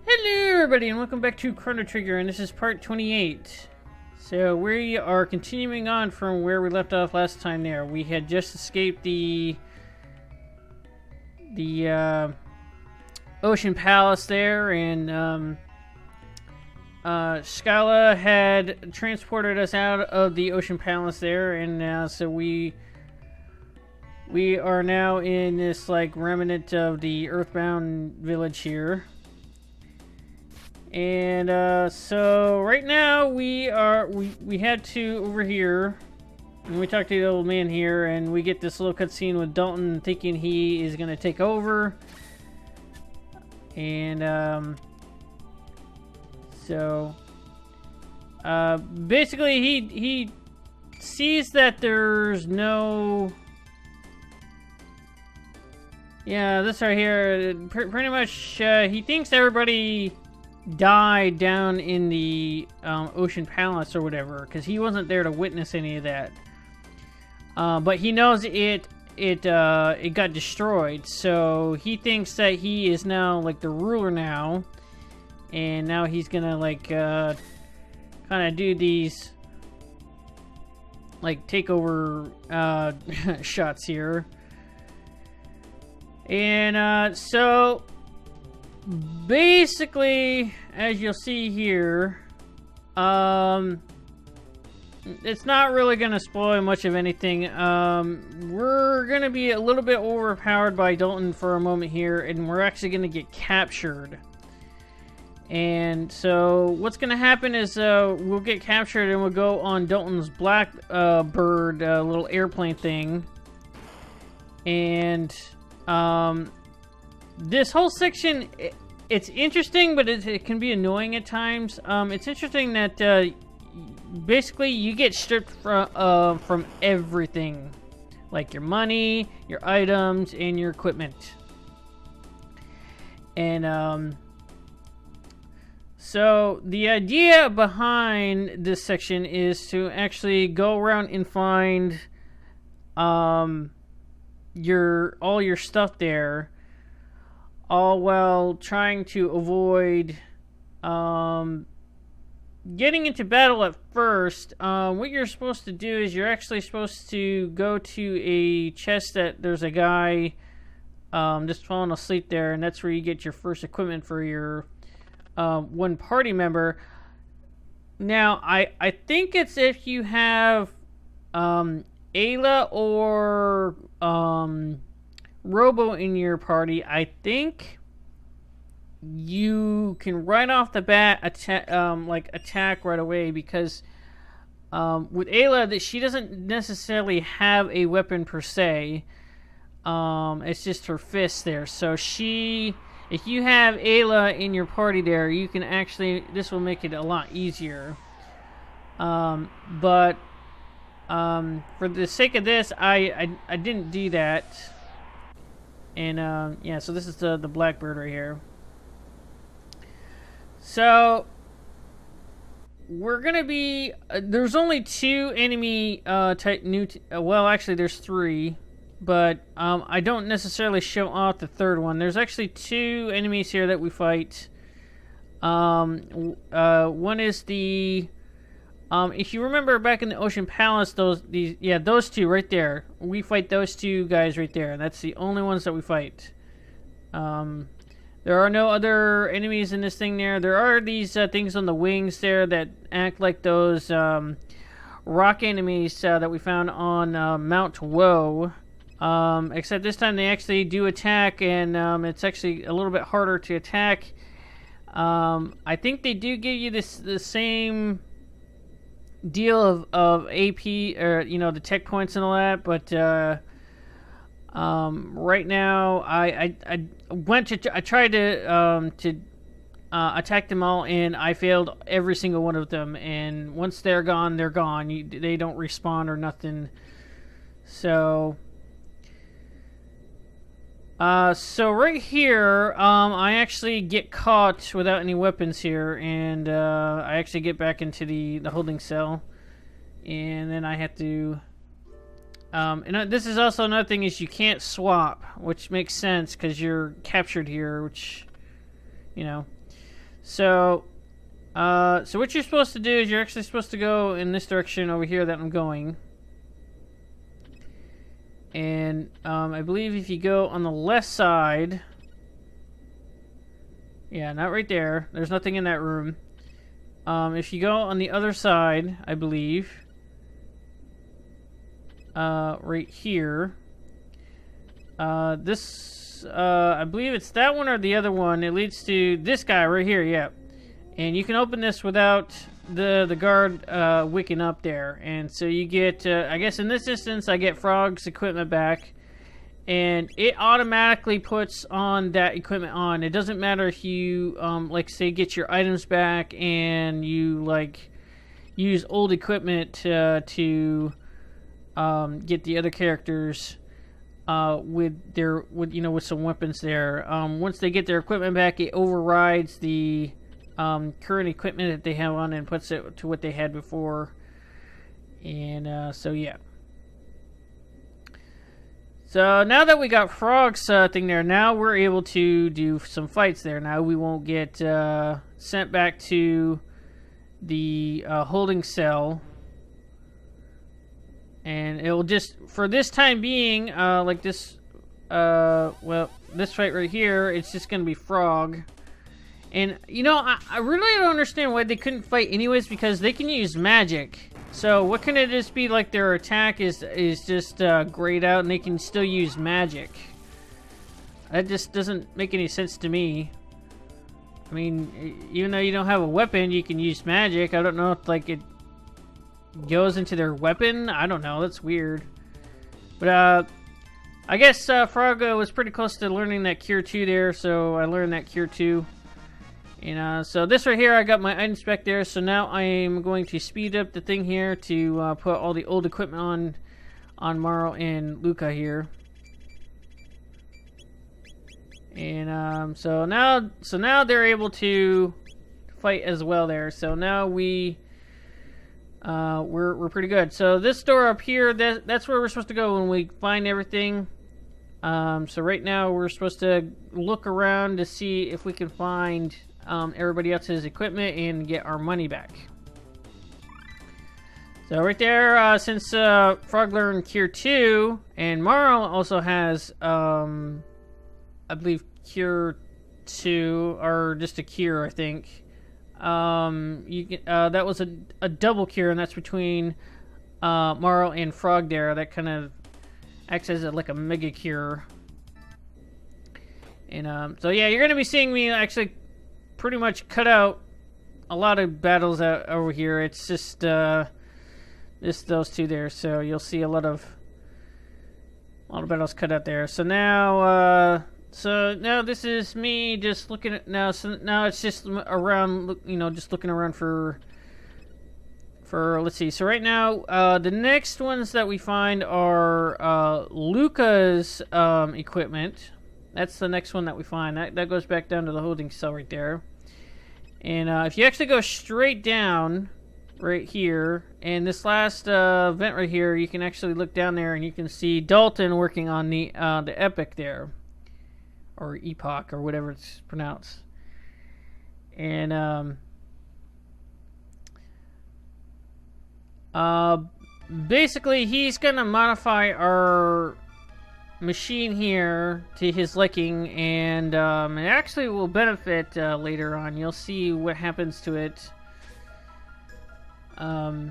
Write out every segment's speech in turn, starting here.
Hello everybody and welcome back to Chrono Trigger, and this is part 28. So we are continuing on from where we left off last time there. We had just escaped the Ocean Palace there, and Skyla had transported us out of the Ocean Palace there, and so we are now in this like remnant of the Earthbound village here. And so right now we head to over here, and we talk to the old man here, and we get this little cutscene with Dalton thinking he is gonna take over. And so basically he sees that there's no, yeah, this right here, pretty much he thinks everybody died down in the Ocean Palace or whatever, because he wasn't there to witness any of that. But he knows it got destroyed, so he thinks that he is now like the ruler now, and now he's gonna like kind of do these like takeover shots here. And so basically, as you'll see here, it's not really going to spoil much of anything. We're going to be a little bit overpowered by Dalton for a moment here, and we're actually going to get captured. And so what's going to happen is we'll get captured and we'll go on Dalton's black bird little airplane thing. And this whole section, it's interesting, but it can be annoying at times. It's interesting that basically you get stripped from everything, like your money, your items, and your equipment. And so the idea behind this section is to actually go around and find all your stuff there, all while trying to avoid getting into battle at first. What you're supposed to do is you're actually supposed to go to a chest that there's a guy just falling asleep there, and that's where you get your first equipment for your one party member. Now, I think it's if you have Ayla or Robo in your party, I think you can right off the bat attack right away, because with Ayla, that she doesn't necessarily have a weapon per se. It's just her fist there. So if you have Ayla in your party there, you can actually, this will make it a lot easier. But for the sake of this, I didn't do that. And yeah, so this is the Blackbird right here. So we're gonna be there's only two enemy type well, actually there's three, but I don't necessarily show off the third one. There's actually two enemies here that we fight. One is the if you remember back in the Ocean Palace, those two right there. We fight those two guys right there. That's the only ones that we fight. There are no other enemies in this thing there. There are these things on the wings there that act like those rock enemies that we found on Mount Woe. Except this time they actually do attack, and it's actually a little bit harder to attack. I think they do give you the same deal of AP, or the tech points and all that, but right now I tried to attack them all, and I failed every single one of them, and once they're gone, they're gone. They don't respawn or nothing. So right here, I actually get caught without any weapons here, and I actually get back into the holding cell, and then I have to and this is also another thing, is you can't swap, which makes sense because you're captured here, which, So, so what you're supposed to do is you're actually supposed to go in this direction over here that I'm going. And I believe if you go on the left side, yeah, not right there. There's nothing in that room. If you go on the other side, I believe, right here, this, I believe it's that one or the other one. It leads to this guy right here, yeah. And you can open this without the guard wicking up there. And so you get, I guess in this instance, I get Frog's equipment back. And it automatically puts on that equipment on. It doesn't matter if you, like, say, get your items back and you, like, use old equipment to get the other characters with some weapons there. Once they get their equipment back, it overrides the current equipment that they have on and puts it to what they had before. And so yeah. So now that we got Frog's thing there, now we're able to do some fights there. Now we won't get sent back to the holding cell. And it will just, for this time being, like this, well, this fight right here, it's just going to be Frog. And, you know, I really don't understand why they couldn't fight anyways, because they can use magic. So what can it just be like their attack is just grayed out and they can still use magic? That just doesn't make any sense to me. I mean, even though you don't have a weapon, you can use magic. I don't know if like it goes into their weapon. I don't know. That's weird. But I guess Frog was pretty close to learning that Cure 2 there, so I learned that Cure 2. And so this right here, I got my items back there, so now I am going to speed up the thing here to put all the old equipment on Marl and Luca here. And so now they're able to fight as well there. So now we're pretty good. So this door up here, that's where we're supposed to go when we find everything. So right now we're supposed to look around to see if we can find everybody else's equipment and get our money back. So right there, since Frog learned Cure 2, and Marl also has, I believe, Cure 2, or just a Cure, I think. You can, that was a double Cure, and that's between Marl and Frog there. That kind of acts as like a mega Cure. And so yeah, you're going to be seeing me actually pretty much cut out a lot of battles out over here. It's just those two there, so you'll see a lot of battles cut out there. So now this is me just looking at now. So now it's just around, you know, just looking around for let's see. So right now, the next ones that we find are Luca's equipment. That's the next one that we find. That goes back down to the holding cell right there. And if you actually go straight down right here, and this last vent right here, you can actually look down there and you can see Dalton working on the epic there, or epoch, or whatever it's pronounced. And basically he's gonna modify our machine here to his liking, and it actually will benefit later on. You'll see what happens to it. I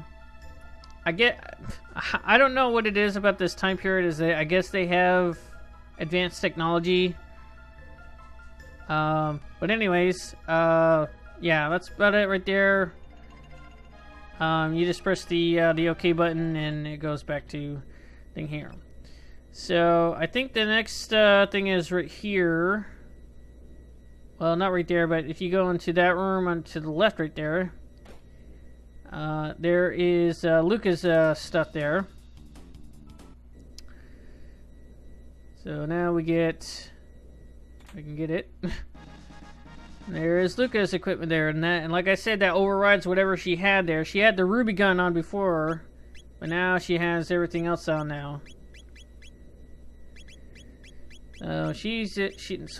don't know what it is about this time period. I guess they have advanced technology. But anyways, yeah, that's about it right there. You just press the OK button and it goes back to thing here. So I think the next thing is right here. Well, not right there, but if you go into that room on to the left right there, there is Luca's stuff there. So now we get, if I can get it. There is Luca's equipment there, and like I said, that overrides whatever she had there. She had the ruby gun on before, but now she has everything else on now. So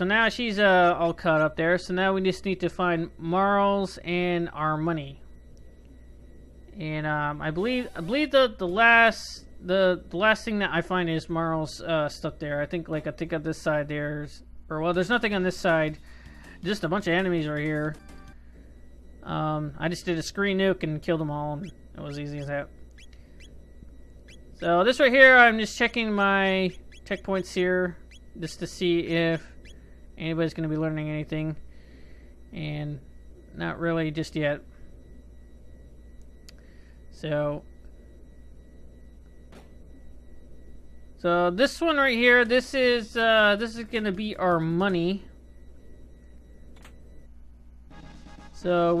now she's all caught up there. So now we just need to find Marls and our money. And I believe the last thing that I find is Marl's stuff there. I think on this side there's nothing on this side. Just a bunch of enemies right here. I just did a screen nuke and killed them all. And it was easy as that. So this right here, I'm just checking my checkpoints here just to see if anybody's going to be learning anything. And not really just yet. So this one right here, this is going to be our money. So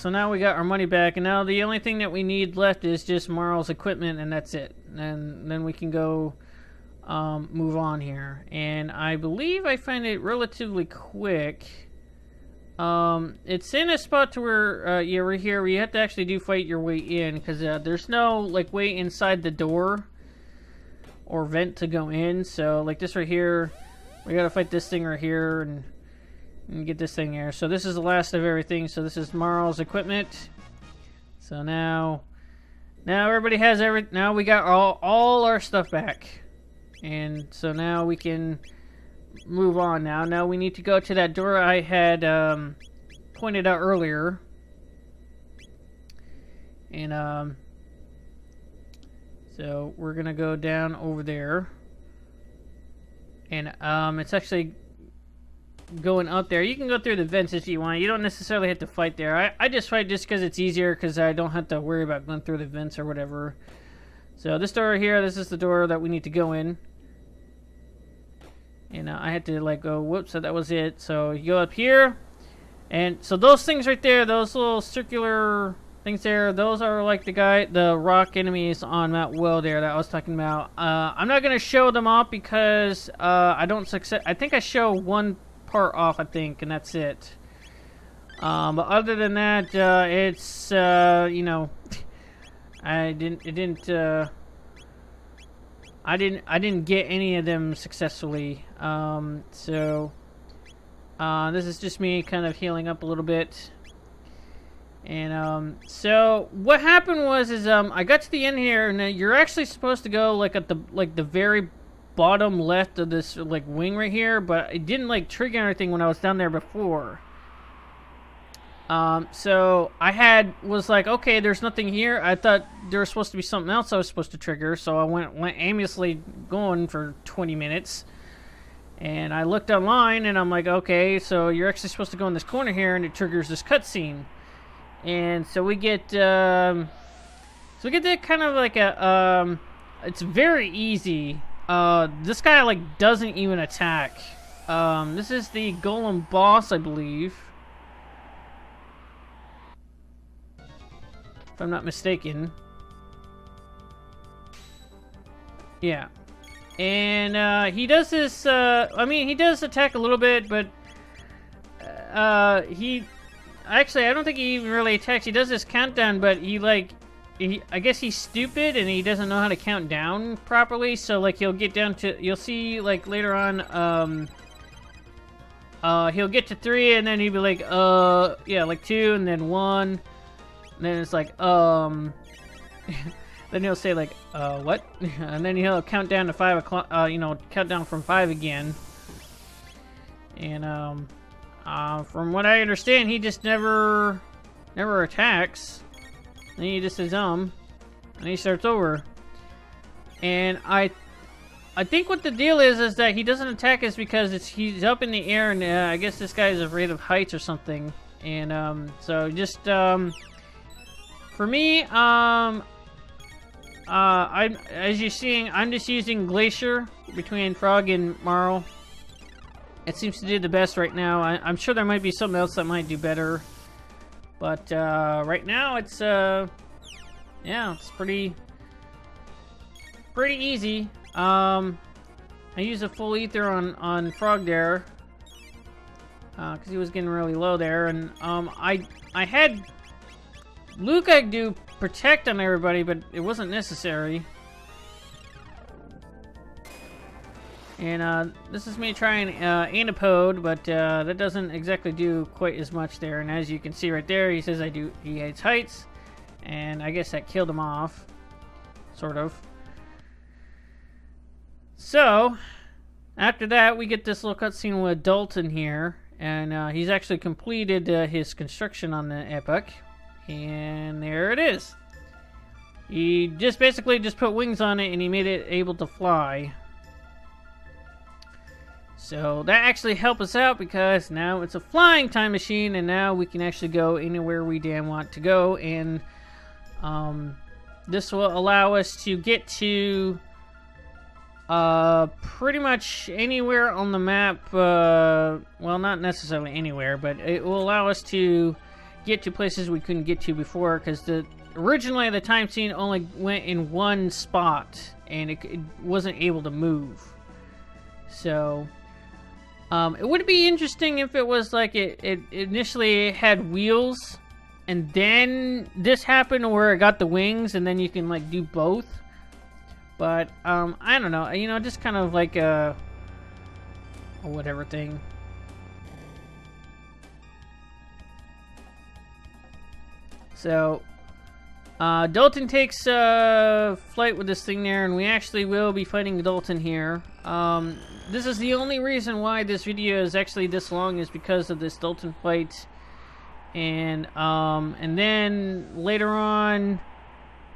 now we got our money back, and now the only thing that we need left is just Marl's equipment, and that's it. And then we can go move on here. And I believe I find it relatively quick. It's in a spot to where yeah, right here where you have to actually fight your way in, because there's no way inside the door or vent to go in. So like this right here, we gotta fight this thing right here and get this thing here. So this is the last of everything. So this is Marl's equipment. So now everybody has now we got all our stuff back. And so now we can move on now. Now we need to go to that door I had pointed out earlier. And so we're gonna go down over there. And it's actually going up there. You can go through the vents if you want. You don't necessarily have to fight there. I just fight just because it's easier, because I don't have to worry about going through the vents or whatever. So this door here, this is the door that we need to go in. And I had to go, whoops, so that was it. So you go up here, and so those things right there, those little circular things there, those are the rock enemies on Mount Will there that I was talking about. I'm not going to show them off because I think I show one part off, I think, and that's it. But other than that, it's you know, I didn't get any of them successfully. So this is just me kind of healing up a little bit. And so what happened was I got to the end here, and you're actually supposed to go at the very bottom left of this wing right here, but it didn't trigger anything when I was down there before. So I was okay, there's nothing here. I thought there was supposed to be something else I was supposed to trigger, so I went aimlessly going for 20 minutes. And I looked online, and I'm okay, so you're actually supposed to go in this corner here, and it triggers this cutscene. And so we get that kind of a it's very easy. This guy doesn't even attack. This is the golem boss, I believe, if I'm not mistaken. Yeah. And he does this, I mean, he does attack a little bit, but actually, I don't think he even really attacks. He does this countdown, but I guess he's stupid and he doesn't know how to count down properly. So he'll get down to, you'll see later on, he'll get to 3 and then he'll be yeah, 2 and then 1, and then it's then he'll say what? And then he'll count down to 5 o'clock. Count down from 5 again. And from what I understand, he just never attacks. Then he just says and he starts over. And I think what the deal is that he doesn't attack us because he's up in the air, and I guess this guy is afraid of heights or something. And so just for me, as you're seeing, I'm just using Glacier between Frog and Marl. It seems to do the best right now. I'm sure there might be something else that might do better, but right now it's yeah, it's pretty easy. I used a full ether on Frog there because he was getting really low there, and I had Luke do protect on everybody, but it wasn't necessary. And this is me trying antipode, but that doesn't exactly do quite as much there. And as you can see right there, he says he hates heights, and I guess that killed him off, sort of. So after that, we get this little cutscene with Dalton here, and he's actually completed his construction on the Epic, and there it is. He just basically just put wings on it, and he made it able to fly. So that actually helped us out because now it's a flying time machine, and now we can actually go anywhere we damn want to go, and this will allow us to get to pretty much anywhere on the map. Well, not necessarily anywhere, but it will allow us to get to places we couldn't get to before, because originally the time scene only went in one spot, and it wasn't able to move. So it would be interesting if it was like it initially had wheels, and then this happened where it got the wings, and then you can like do both. But I don't know, you know, just kind of like a whatever thing. So Dalton takes flight with this thing there, and we actually will be fighting Dalton here. This is the only reason why this video is actually this long, is because of this Dalton fight. And then later on,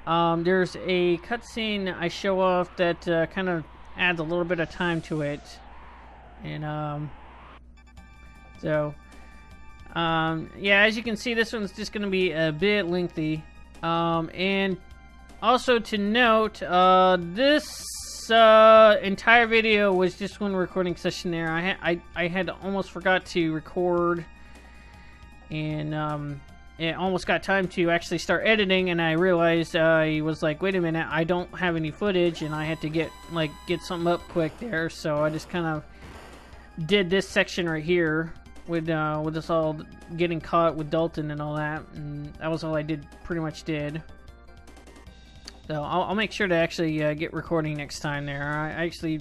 there's a cutscene I show off that kind of adds a little bit of time to it. And yeah, as you can see, this one's just going to be a bit lengthy. And also to note, this entire video was just one recording session there. I had almost forgot to record, and it almost got time to actually start editing, and I realized I was like, wait a minute, I don't have any footage, and I had to get something up quick there. So I just kind of did this section right here with us all getting caught with Dalton and all that, and that was all I pretty much did. So I'll make sure to actually get recording next time there. I actually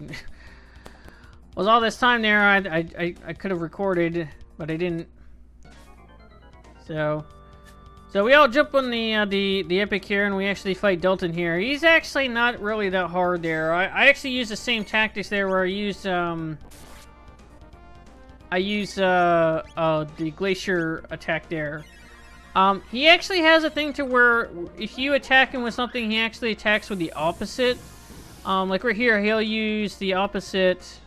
was all this time there. I could have recorded, but I didn't. So we all jump on the Epic here, and we actually fight Dalton here. He's actually not really that hard there. I actually use the same tactics there, where I use the glacier attack there. He actually has a thing to where if you attack him with something, he actually attacks with the opposite. Like right here, he'll use the opposite,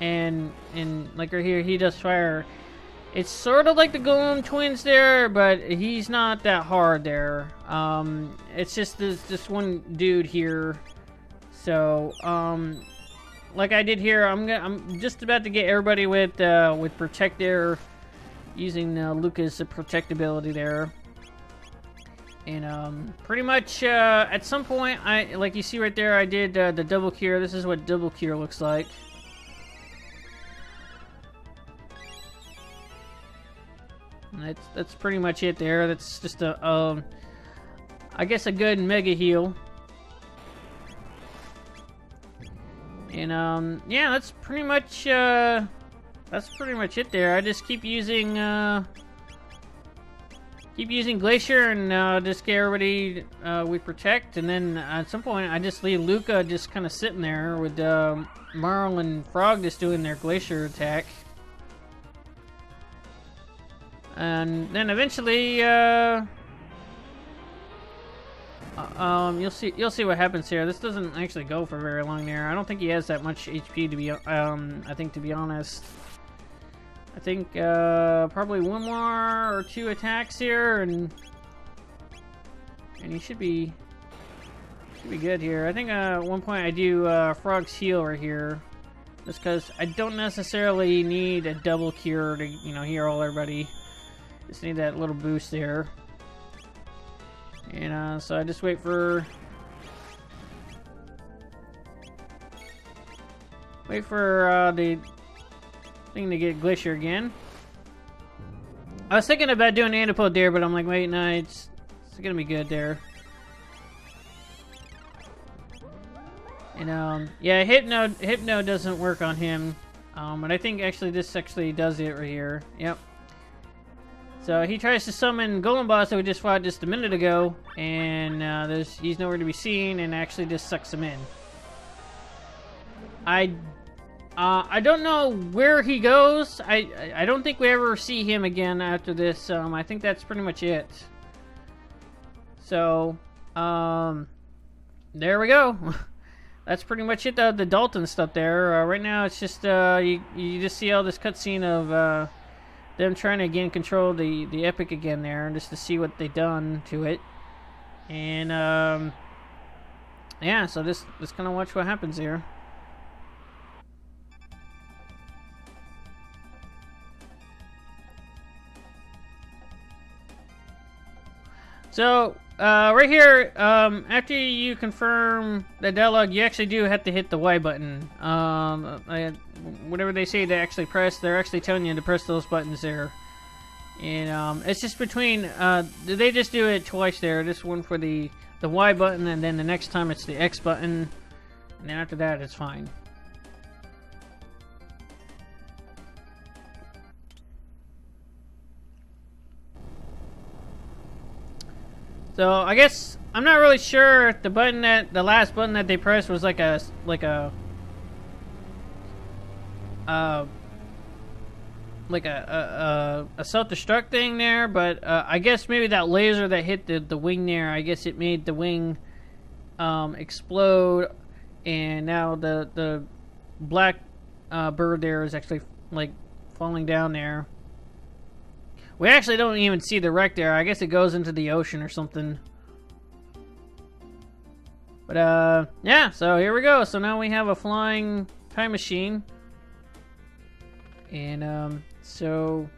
and like right here, he does fire. It's sort of like the Golem twins there, but he's not that hard there. It's just this one dude here. So like I did here, I'm just about to get everybody with protect there, using Luca's protect ability there. And pretty much at some point, like you see right there, I did the double cure. This is what double cure looks like. And that's pretty much it there. That's just I guess a good mega heal. And yeah, that's pretty much it there. I just keep using Glacier, and just get everybody we protect, and then at some point I just leave Luca just kind of sitting there with Marl and Frog just doing their Glacier attack. And then eventually you'll see what happens here. This doesn't actually go for very long there. I don't think he has that much HP, to be I think, to be honest. I think probably one more or two attacks here, and he should be good here. I think at one point I do Frog's heal right here, just because I don't necessarily need a double cure to heal everybody. Just need that little boost there. And so I just wait for the thing to get Glacier again. I was thinking about doing Antipode there, but I'm like, wait, no, it's gonna be good there. And yeah, Hypno doesn't work on him. And I think actually this actually does it right here. Yep. So he tries to summon Golem Boss that we just fought just a minute ago, and he's nowhere to be seen, and actually just sucks him in. I don't know where he goes. I don't think we ever see him again after this. I think that's pretty much it. So there we go. That's pretty much it. The Dalton stuff there. Right now it's just you just see all this cutscene of them trying to gain control of the Epic again there, just to see what they done to it. And yeah, so just kind of watch what happens here. So right here, after you confirm the dialogue, you actually do have to hit the Y button. Whatever they say to actually press, they're actually telling you to press those buttons there. And it's just between, they just do it twice there. This one for the Y button, and then the next time it's the X button. And then after that, it's fine. So I guess I'm not really sure if the last button that they pressed was like a self-destruct thing there, but I guess maybe that laser that hit the wing there, I guess it made the wing explode, and now the black bird there is actually like falling down there. We actually don't even see the wreck there. I guess it goes into the ocean or something. But yeah, so here we go. So now we have a flying time machine. And so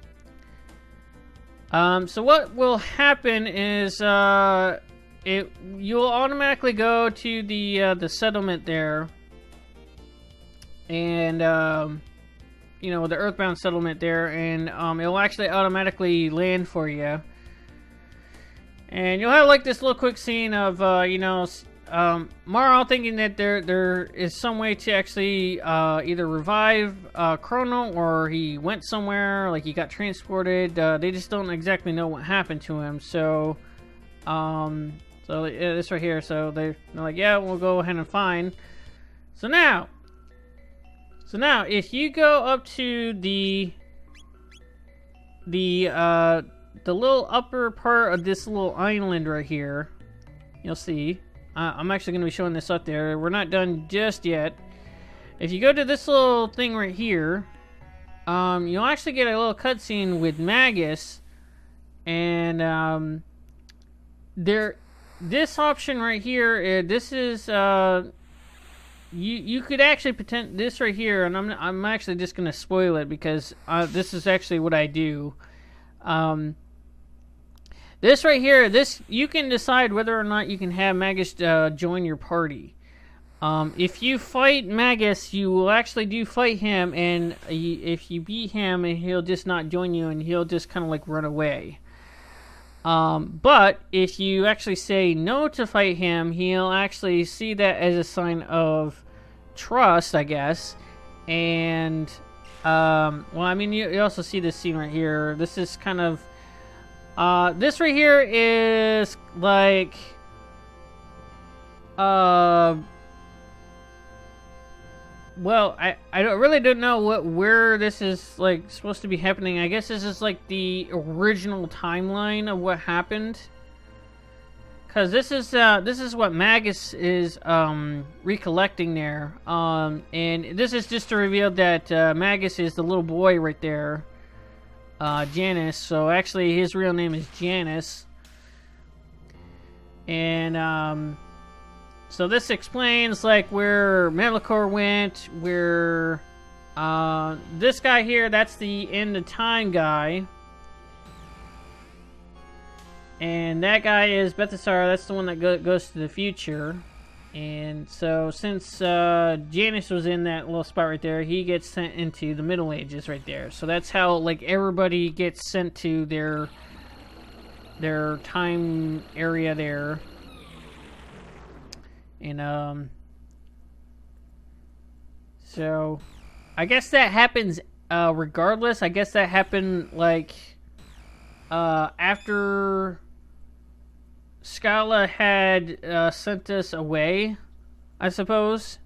what will happen is you'll automatically go to the settlement there, and you know, the Earthbound settlement there, and it'll actually automatically land for you. And you'll have like this little quick scene of you know, Marl thinking that there is some way to actually either revive Chrono, or he went somewhere, like he got transported. They just don't exactly know what happened to him. So yeah, this right here. So they're like, yeah, we'll go ahead and find. So now, if you go up to the little upper part of this little island right here, you'll see. I'm actually going to be showing this up there. We're not done just yet. If you go to this little thing right here, you'll actually get a little cutscene with Magus, and this option right here, this is you could actually pretend this right here, and I'm actually just gonna spoil it because this is actually what I do. This right here, you can decide whether or not you can have Magus join your party. If you fight Magus, you will actually fight him, and if you beat him, he'll just not join you, and he'll just kind of like run away. But if you actually say no to fight him, he'll actually see that as a sign of trust, I guess. And well, I mean, you also see this scene right here. This is kind of this right here is like well, I really don't know where this is like supposed to be happening. I guess this is like the original timeline of what happened, because this is what Magus is recollecting there, and this is just to reveal that Magus is the little boy right there, Janus. So actually, his real name is Janus, and so this explains like where Metalcore went, where this guy here, that's the end of time guy. And that guy is Bethesar, that's the one that goes to the future. And so since Janus was in that little spot right there, he gets sent into the Middle Ages right there. So that's how like everybody gets sent to their time area there. And So, I guess that happens regardless. I guess that happened, like, after Scala had sent us away, I suppose.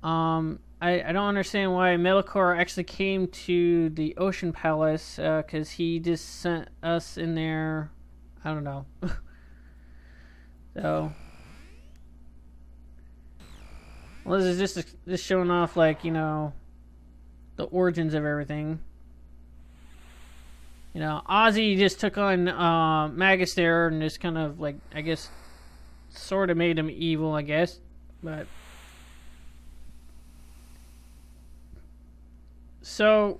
I don't understand why Metalcore actually came to the Ocean Palace, because he just sent us in there. I don't know. So, well, this is just showing off, like, you know, the origins of everything. You know, Ozzy just took on Magus there and just kind of, like, I guess, sort of made him evil, I guess. But so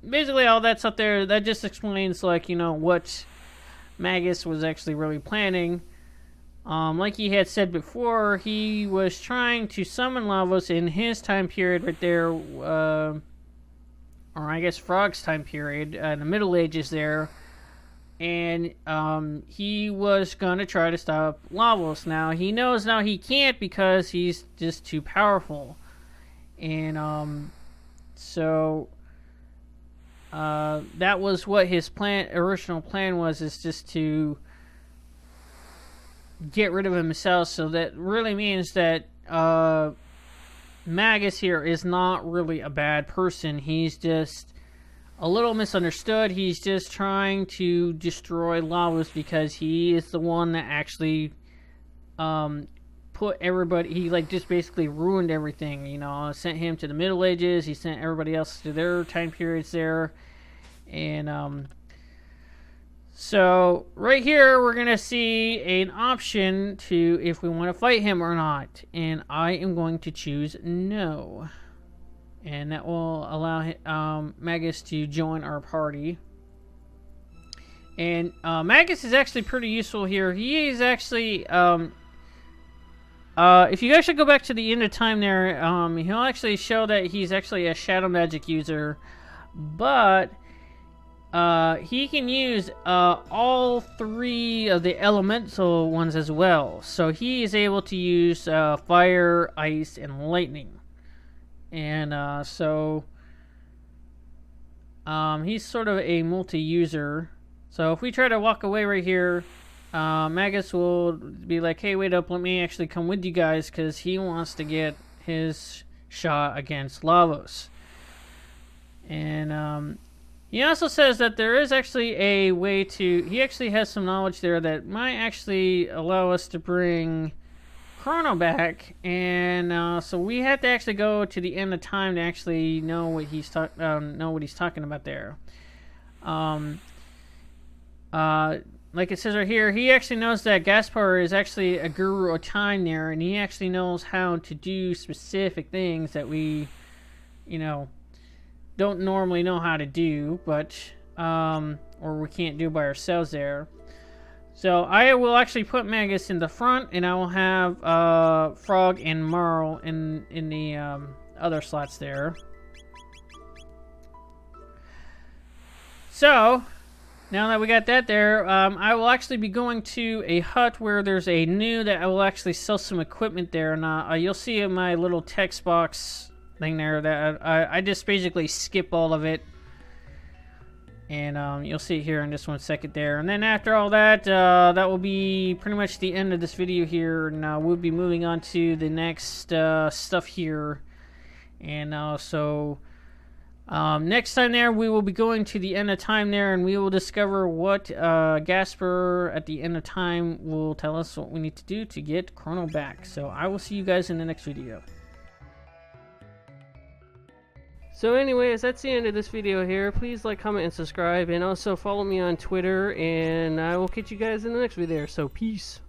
basically all that's up there, that just explains, like, you know, what Magus was actually really planning. Like he had said before, he was trying to summon Lavos in his time period right there, or I guess Frog's time period, in the Middle Ages there. And he was going to try to stop Lavos. Now, he knows now he can't because he's just too powerful. And so that was what his original plan was, is just to get rid of himself. So that really means that Magus here is not really a bad person. He's just a little misunderstood. He's just trying to destroy Lavos because he is the one that actually put everybody, he like just basically ruined everything, you know, sent him to the Middle Ages, he sent everybody else to their time periods there. And so right here we're gonna see an option to if we want to fight him or not, and I am going to choose no, and that will allow Magus to join our party. And Magus is actually pretty useful here. He is actually if you actually go back to the end of time there, he'll actually show that he's actually a shadow magic user, but he can use all three of the elemental ones as well. So he is able to use fire, ice, and lightning. And so he's sort of a multi-user. So if we try to walk away right here, Magus will be like, hey, wait up, let me actually come with you guys, because he wants to get his shot against Lavos. And he also says that there is actually a way to, he actually has some knowledge there that might actually allow us to bring Chrono back. And so we have to actually go to the end of time to actually know what he's talking about there. Like it says right here, he actually knows that Gaspar is actually a guru of time there, and he actually knows how to do specific things that we, you know, don't normally know how to do, but or we can't do by ourselves there. So I will actually put Magus in the front, and I will have Frog and Marl in the other slots there. So now that we got that there, I will actually be going to a hut where there's a new that I will actually sell some equipment there, and you'll see in my little text box thing there that I just basically skip all of it, and you'll see it here in just 1 second there. And then after all that, that will be pretty much the end of this video here, and we'll be moving on to the next stuff here. And so next time there, we will be going to the end of time there, and we will discover what Gaspar at the end of time will tell us what we need to do to get Chrono back. So I will see you guys in the next video. So anyways, that's the end of this video here. Please like, comment, and subscribe, and also follow me on Twitter, and I will catch you guys in the next video. So peace.